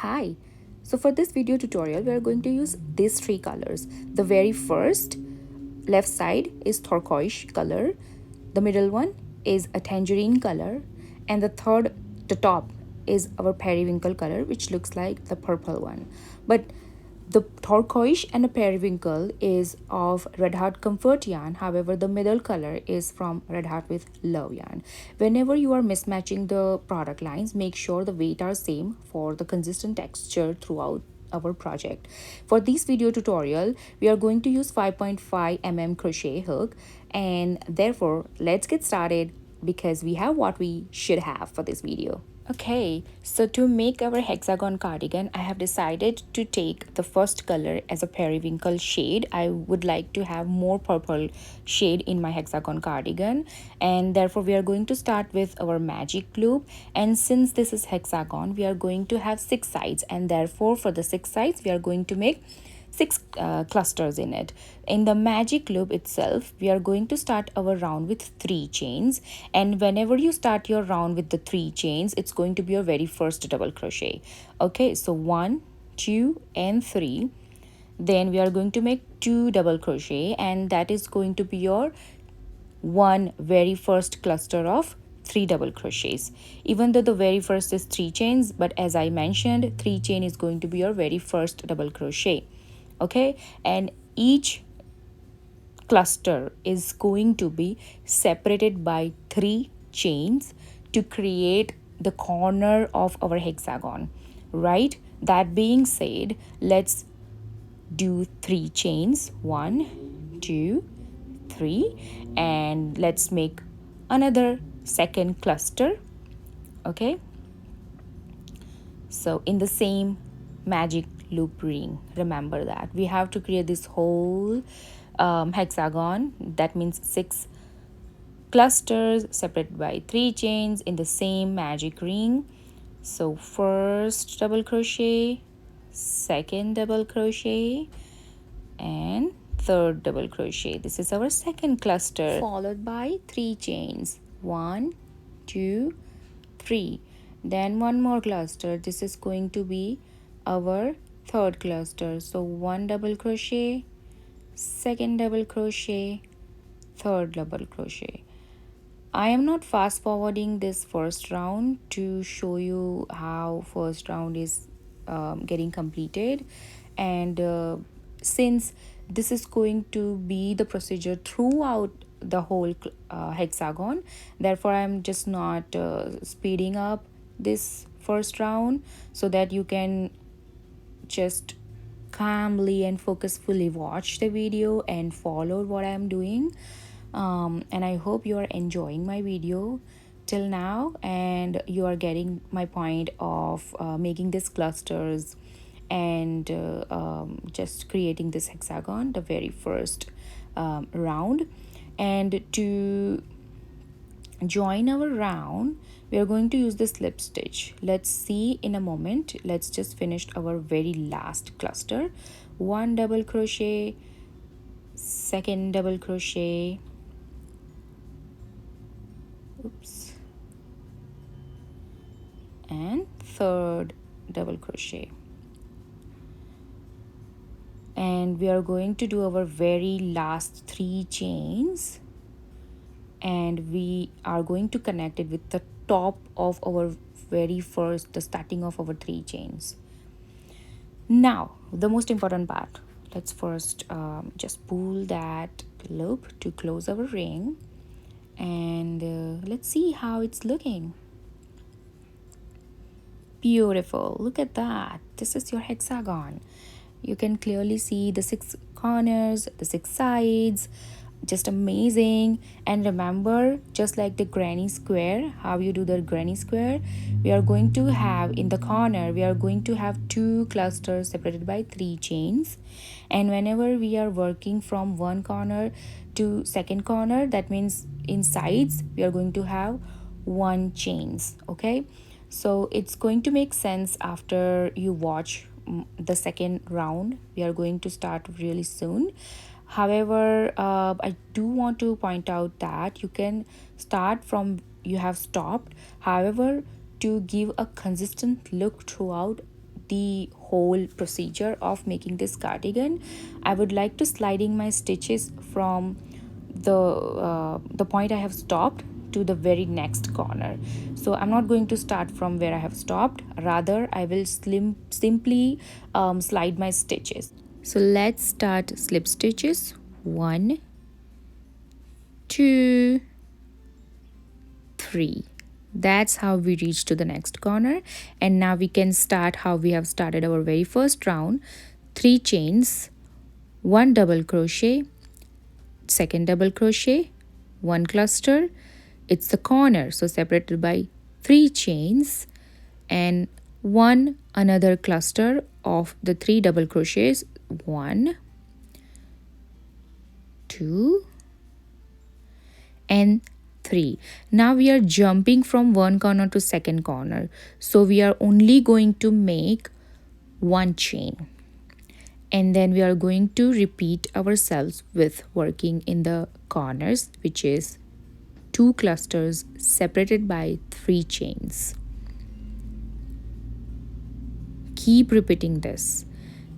Hi, so for this video tutorial we are going to use these three colors. The very first left side is turquoise color, the middle one is a tangerine color, and the top is our periwinkle color, which looks like the purple one. But the turquoise and the periwinkle is of Red Heart Comfort yarn. However, the middle color is from Red Heart with Love yarn. Whenever you are mismatching the product lines, make sure the weight are same for the consistent texture throughout our project. For this video tutorial, we are going to use 5.5 mm crochet hook, and therefore let's get started because we have what we should have for this video. Okay, so to make our hexagon cardigan, I have decided to take the first color as a periwinkle shade. I would like to have more purple shade in my hexagon cardigan, and therefore we are going to start with our magic loop. And since this is hexagon, we are going to have 6 sides, and therefore for the 6 sides we are going to make 6 clusters in it. In the magic loop itself, we are going to start our round with 3 chains, and whenever you start your round with the 3 chains, it's going to be your very first double crochet. Okay, so 1, 2 and 3. Then we are going to make 2 double crochet, and that is going to be your very first cluster of 3 double crochets. Even though the very first is 3 chains, but as I mentioned, 3 chain is going to be your very first double crochet. Okay, and each cluster is going to be separated by 3 chains to create the corner of our hexagon, right? That being said, let's do 3 chains, 1, 2, 3, and let's make another second cluster. Okay, so in the same magic loop ring, remember that we have to create this whole hexagon. That means 6 clusters separated by 3 chains in the same magic ring. So first double crochet, second double crochet, and third double crochet. This is our second cluster, followed by 3 chains, 1, 2, 3. Then one more cluster. This is going to be our third cluster. So 1 double crochet, second double crochet, third double crochet. I am not fast forwarding this first round to show you how first round is getting completed, and since this is going to be the procedure throughout the whole hexagon, therefore I'm just not speeding up this first round so that you can just calmly and focusfully watch the video and follow what I'm doing. And I hope you are enjoying my video till now, and you are getting my point of making these clusters and just creating this hexagon the very first round. And to join our round, we are going to use the slip stitch. Let's see in a moment. Let's just finish our very last cluster. 1 double crochet, second double crochet, oops, and third double crochet. And we are going to do our very last 3 chains, and we are going to connect it with the top of our very first, the starting of our 3 chains. Now the most important part, let's first just pull that loop to close our ring, and let's see how it's looking. Beautiful, look at that. This is your hexagon. You can clearly see the 6 corners, the 6 sides, just amazing. And remember, just like the granny square, how you do the granny square, we are going to have in the corner, we are going to have 2 clusters separated by 3 chains. And whenever we are working from one corner to second corner, that means in sides we are going to have 1 chains. Okay, so it's going to make sense after you watch the second round. We are going to start really soon. However, I do want to point out that you can start from you have stopped. However, to give a consistent look throughout the whole procedure of making this cardigan, I would like to sliding my stitches from the point I have stopped to the very next corner. So I'm not going to start from where I have stopped, rather I will simply slide my stitches. So let's start slip stitches. 1, 2, 3. That's how we reach to the next corner. And now we can start how we have started our very first round. 3 chains, 1 double crochet, second double crochet, 1 cluster. It's the corner, so separated by 3 chains and 1 another cluster of the 3 double crochets. 1, 2 and 3. Now we are jumping from one corner to second corner, so we are only going to make 1 chain, and then we are going to repeat ourselves with working in the corners, which is 2 clusters separated by 3 chains. Keep repeating this,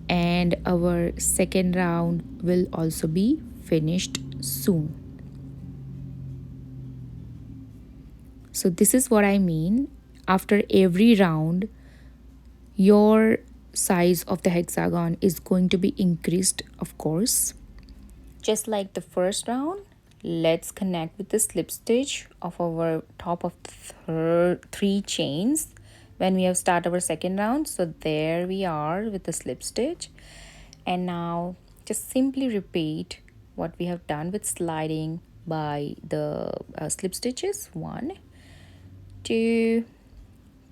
and our second round will also be finished soon. So this is what I mean. After every round, your size of the hexagon is going to be increased, of course. Just like the first round, let's connect with the slip stitch of our top of the 3 chains when we have started our second round. So there we are with the slip stitch. And now just simply repeat what we have done with sliding by the slip stitches. 1, 2,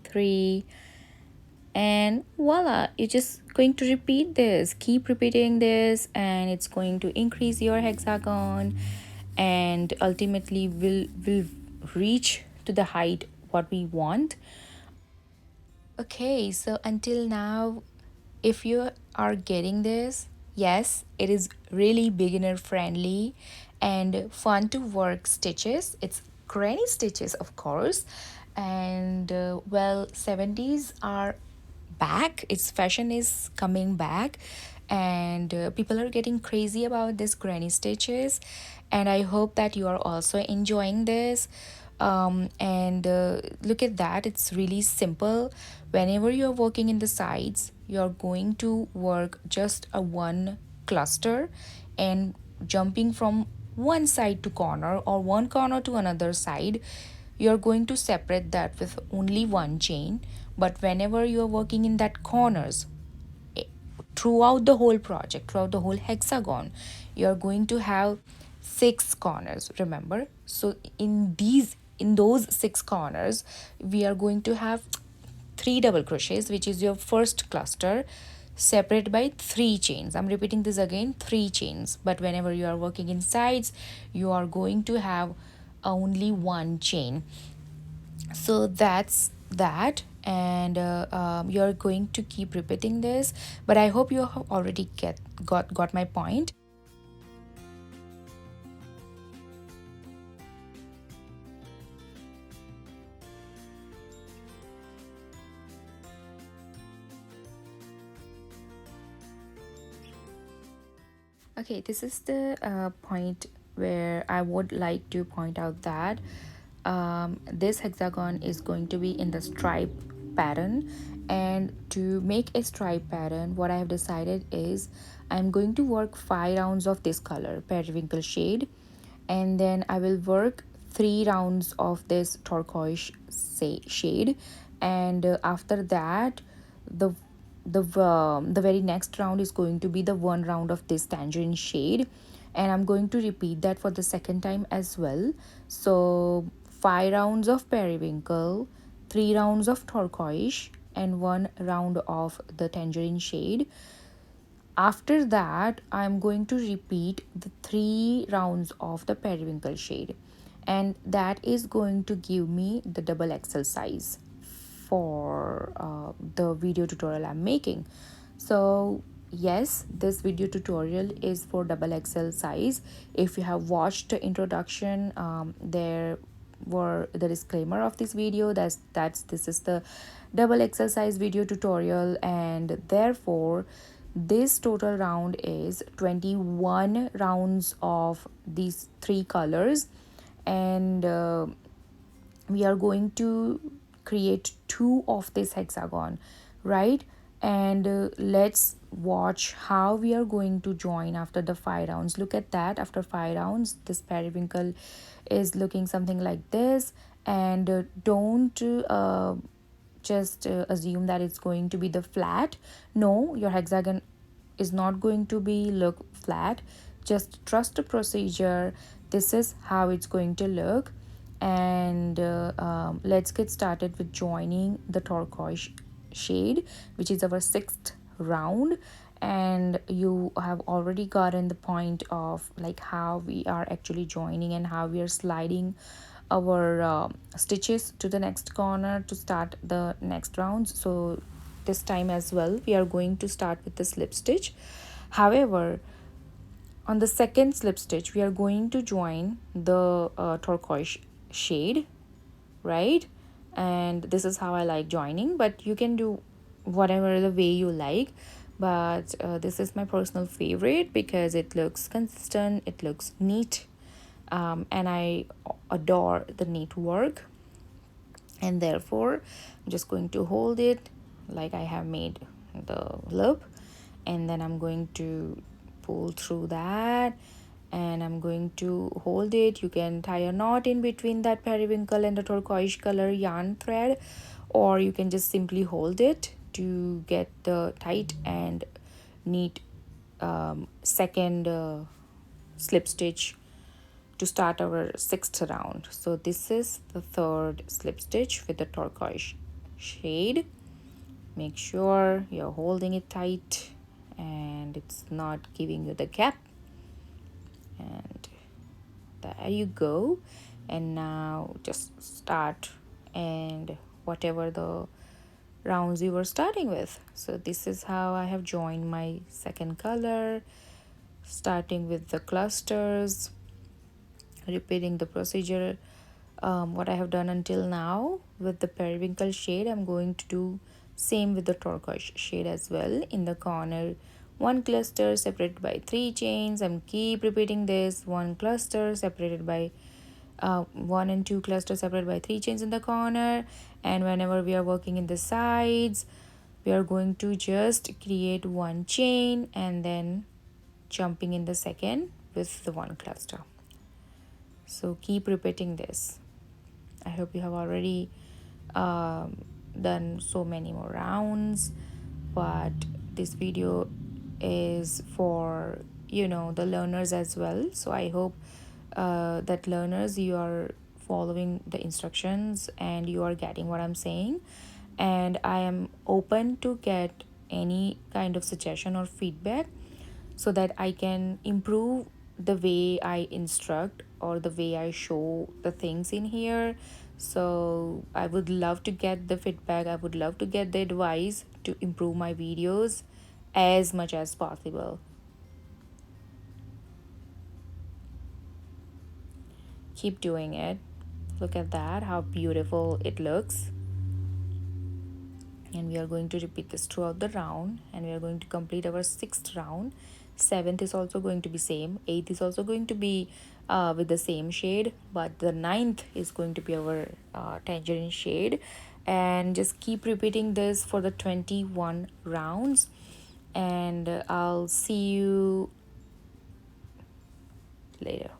3, and voila, you're just going to repeat this. Keep repeating this, and it's going to increase your hexagon and ultimately will reach to the height what we want. Okay, so until now, if you are getting this, yes, it is really beginner friendly and fun to work stitches. It's granny stitches, of course, and well, 70s are back. Its fashion is coming back, and people are getting crazy about this granny stitches, and I hope that you are also enjoying this. And look at that, it's really simple. Whenever you're working in the sides, you're going to work just a 1 cluster and jumping from one side to corner or one corner to another side, you're going to separate that with only 1 chain. But whenever you're working in that corners, throughout the whole project, throughout the whole hexagon, you're going to have 6 corners, remember. So in those 6 corners, we are going to have 3 double crochets, which is your first cluster, separate by 3 chains. I'm repeating this again, 3 chains. But whenever you are working in sides, you are going to have only 1 chain. So that's that, and you're going to keep repeating this, but I hope you have already got my point. Okay, this is the point where I would like to point out that this hexagon is going to be in the stripe pattern, and to make a stripe pattern, what I have decided is I'm going to work 5 rounds of this color, periwinkle shade, and then I will work 3 rounds of this turquoise shade, and after that the the very next round is going to be the 1 round of this tangerine shade, and I'm going to repeat that for the second time as well. So 5 rounds of periwinkle, 3 rounds of turquoise, and 1 round of the tangerine shade. After that, I'm going to repeat the 3 rounds of the periwinkle shade, and that is going to give me the double XL size for the video tutorial I'm making. So yes, this video tutorial is for double XL size. If you have watched the introduction, there were the disclaimer of this video, this is the double exercise video tutorial, and therefore this total round is 21 rounds of these three colors. And we are going to create two of this hexagon, right? And let's watch how we are going to join after the 5 rounds. Look at that, after 5 rounds this periwinkle is looking something like this. And don't just assume that it's going to be the flat. No, your hexagon is not going to be look flat. Just trust the procedure. This is how it's going to look. And let's get started with joining the turquoise shade, which is our 6th round. And you have already gotten the point of like how we are actually joining and how we are sliding our stitches to the next corner to start the next rounds. So this time as well we are going to start with the slip stitch. However, on the second slip stitch we are going to join the turquoise shade, right? And this is how I like joining, but you can do whatever the way you like. But this is my personal favorite because it looks consistent, it looks neat, and I adore the neat work. And therefore I'm just going to hold it like I have made the loop, and then I'm going to pull through that, and I'm going to hold it. You can tie a knot in between that periwinkle and the turquoise color yarn thread, or you can just simply hold it to get the tight and neat second slip stitch to start our 6th round. So this is the 3rd slip stitch with the turquoise shade. Make sure you're holding it tight and it's not giving you the gap. And there you go. And now just start and whatever the rounds you were starting with. So this is how I have joined my second color, starting with the clusters, repeating the procedure what I have done until now with the periwinkle shade. I'm going to do same with the turquoise shade as well. In the corner, one cluster separated by 3 chains. I'm keep repeating this, one cluster separated by 1 and 2 clusters separated by 3 chains in the corner. And whenever we are working in the sides, we are going to just create 1 chain and then jumping in the second with the 1 cluster. So keep repeating this. I hope you have already done so many more rounds, but this video is for the learners as well. So I hope that learners, you are following the instructions and you are getting what I'm saying. And I am open to get any kind of suggestion or feedback so that I can improve the way I instruct or the way I show the things in here. So I would love to get the feedback. I would love to get the advice to improve my videos as much as possible. Keep doing it. Look at that, how beautiful it looks. And we are going to repeat this throughout the round, and we are going to complete our 6th round. 7th is also going to be same, 8th is also going to be with the same shade, but the 9th is going to be our tangerine shade. And just keep repeating this for the 21 rounds, and I'll see you later.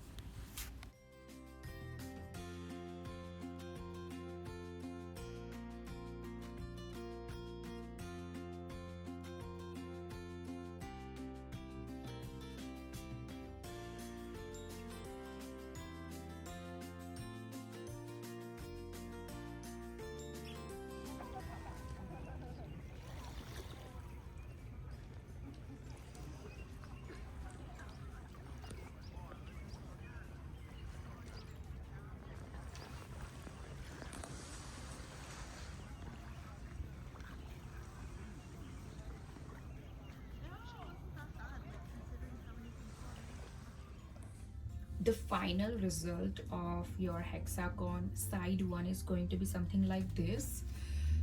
The final result of your hexagon side one is going to be something like this.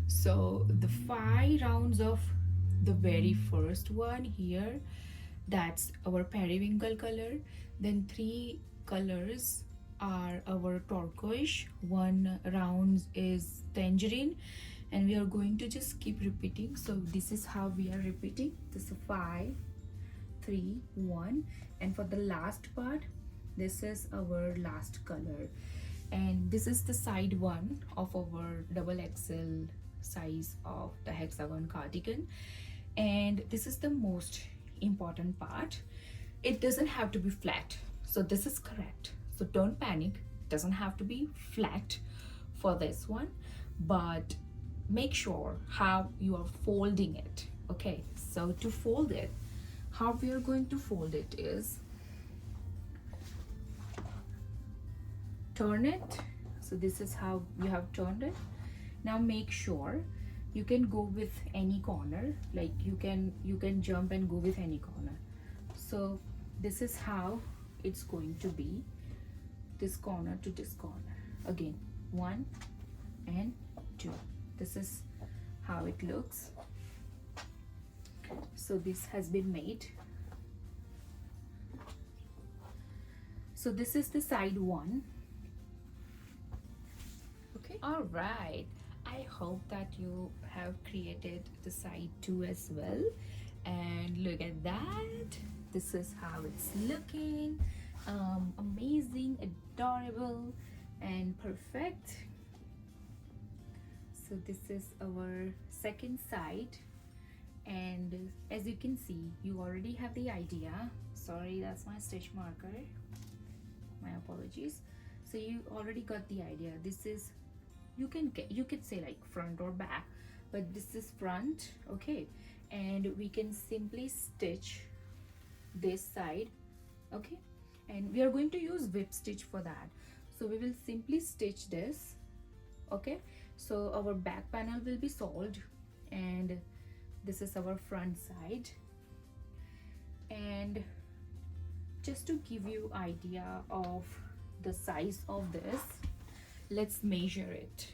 So the 5 rounds of the very first one here, that's our periwinkle color. Then 3 colors are our turquoise, 1 round is tangerine, and we are going to just keep repeating. So this is how we are repeating. This is 5, 3, 1, and for the last part, this is our last color, and this is the side one of our double XL size of the hexagon cardigan. And this is the most important part. It doesn't have to be flat, so this is correct, so don't panic. It doesn't have to be flat for this one, but make sure how you are folding it. Okay, so to fold it, how we are going to fold it is turn it. So this is how you have turned it. Now make sure you can go with any corner, like you can jump and go with any corner. So this is how it's going to be, this corner to this corner again, 1 and 2. This is how it looks. So this has been made. So this is the side one. Okay, all right, I hope that you have created the side 2 as well. And look at that, this is how it's looking. Amazing, adorable, and perfect. So this is our second side, and as you can see, you already have the idea. Sorry, that's my stitch marker, my apologies. So you already got the idea. This is, you could say like front or back, but this is front. Okay, and we can simply stitch this side. Okay, and we are going to use whip stitch for that, so we will simply stitch this. Okay, so our back panel will be solved, and this is our front side. And just to give you idea of the size of this, let's measure it.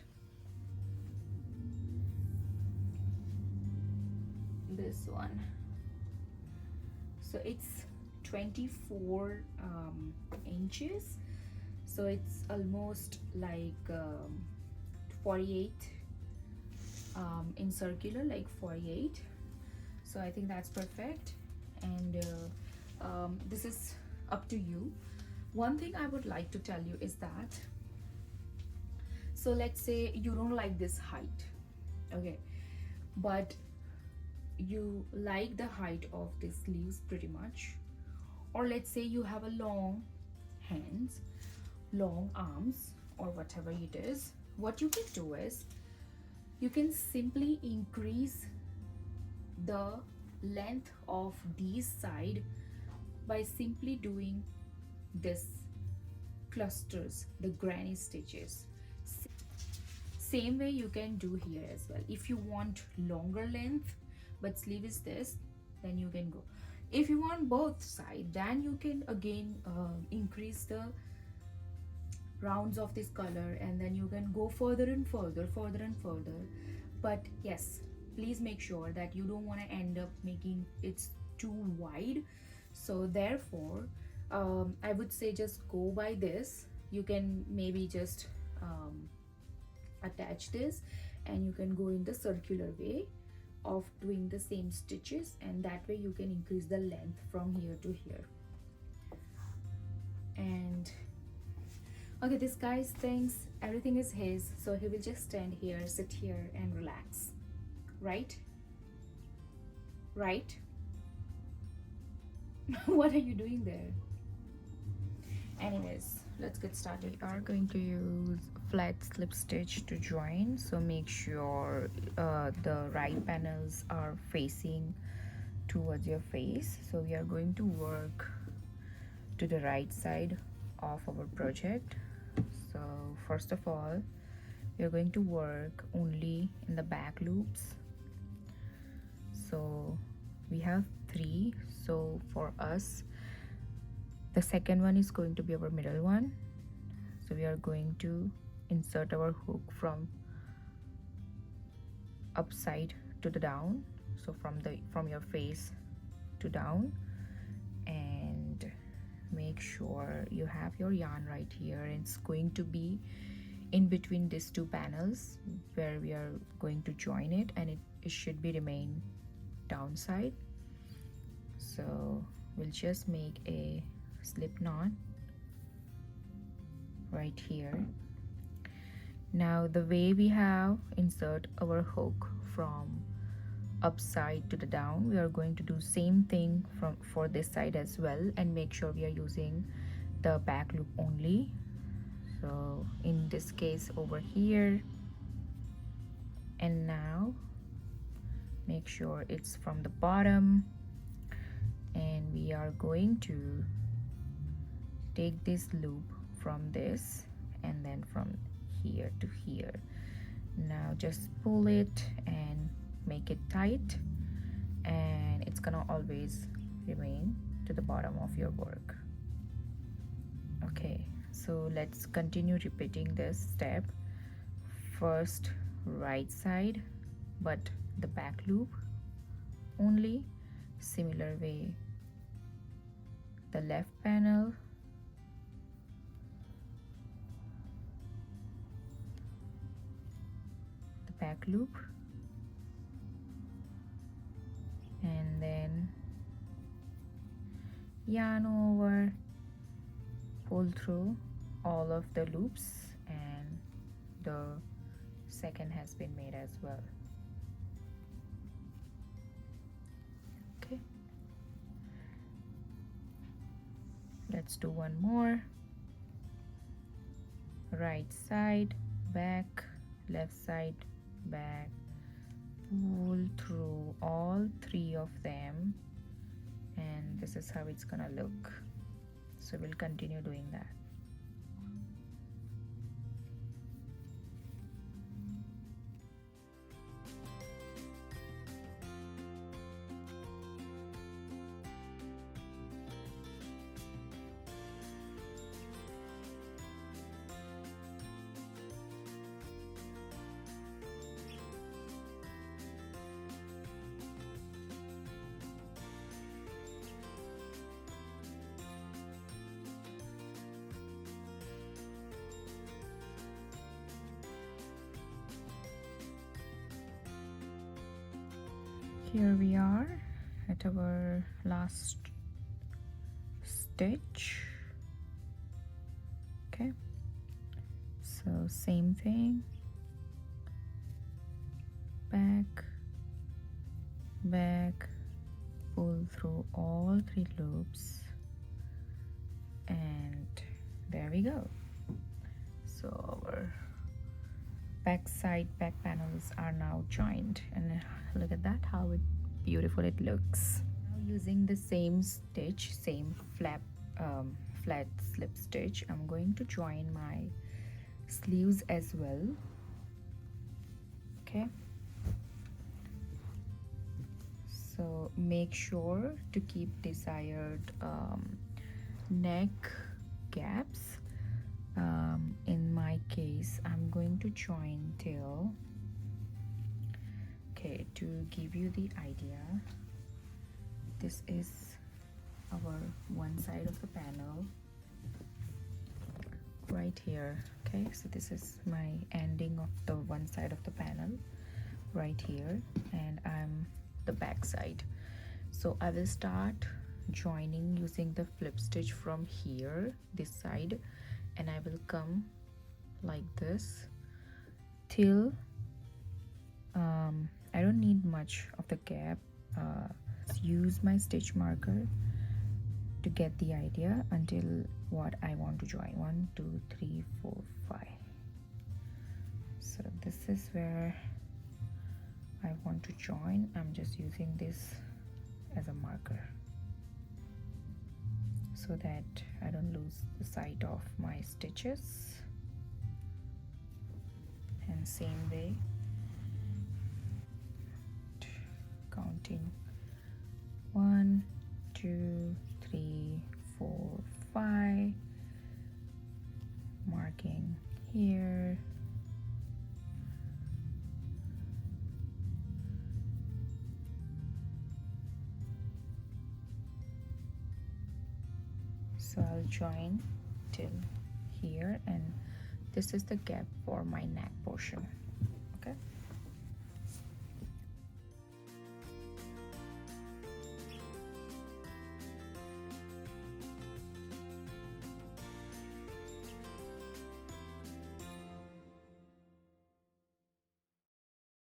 This one, so it's 24 inches, so it's almost like 48 in circular, like 48. So I think that's perfect. And this is up to you. One thing I would like to tell you is that, so let's say you don't like this height, okay, but you like the height of the sleeves pretty much, or let's say you have a long hands, long arms, or whatever it is, what you can do is you can simply increase the length of these side by simply doing this clusters, the granny stitches. Same way you can do here as well. If you want longer length but sleeve is this, then you can go. If you want both side, then you can again increase the rounds of this color, and then you can go further and further, but yes, please make sure that you don't want to end up making it too wide. So therefore I would say just go by this. You can maybe just attach this, and you can go in the circular way of doing the same stitches, and that way you can increase the length from here to here. And okay, this guy thinks everything is his, so he will just stand here, sit here, and relax. Right? Right? What are you doing there? Anyways, let's get started. We are going to use flat slip stitch to join, so make sure the right panels are facing towards your face. So we are going to work to the right side of our project. So first of all, we are going to work only in the back loops. So we have 3, so for us the second one is going to be our middle one. So we are going to insert our hook from upside to the down, so from your face to down, and make sure you have your yarn right here. It's going to be in between these two panels where we are going to join it, and it should be remain downside. So we'll just make a slip knot right here. Now the way we have insert our hook from upside to the down, we are going to do same thing for this side as well, and make sure we are using the back loop only. So in this case over here, and now make sure it's from the bottom, and we are going to take this loop from this and then from here to here. Now just pull it and make it tight, and it's gonna always remain to the bottom of your work. Okay, so let's continue repeating this step. First right side, but the back loop only. Similar way, the left panel, the back loop, and then yarn over, pull through all of the loops, and the second has been made as well. Okay, let's do one more. Right side, back, left side, back, pull through all three of them, and this is how it's gonna look. So we'll continue doing that. Here we are at our last stitch. Okay, so same thing, back, back, pull through all three loops, and there we go. So our back panels are now joined, and look at that, how beautiful it looks. Now using the same stitch, same flat slip stitch, I'm going to join my sleeves as well. Okay, so make sure to keep desired neck gaps. In my case, I'm going to join till, okay, to give you the idea, this is our one side of the panel right here. Okay, so this is my ending of the one side of the panel right here, and I'm the back side. So I will start joining using the flip stitch from here, this side, and I will come like this till I don't need much of the gap. Use my stitch marker to get the idea until what I want to join. 1 2 3 4 5. So this is where I want to join. I'm just using this as a marker so that I don't lose the sight of my stitches. And same way, counting 1 2 3 4 5, marking here, So I'll join till here, and this is the gap for my neck portion. Okay.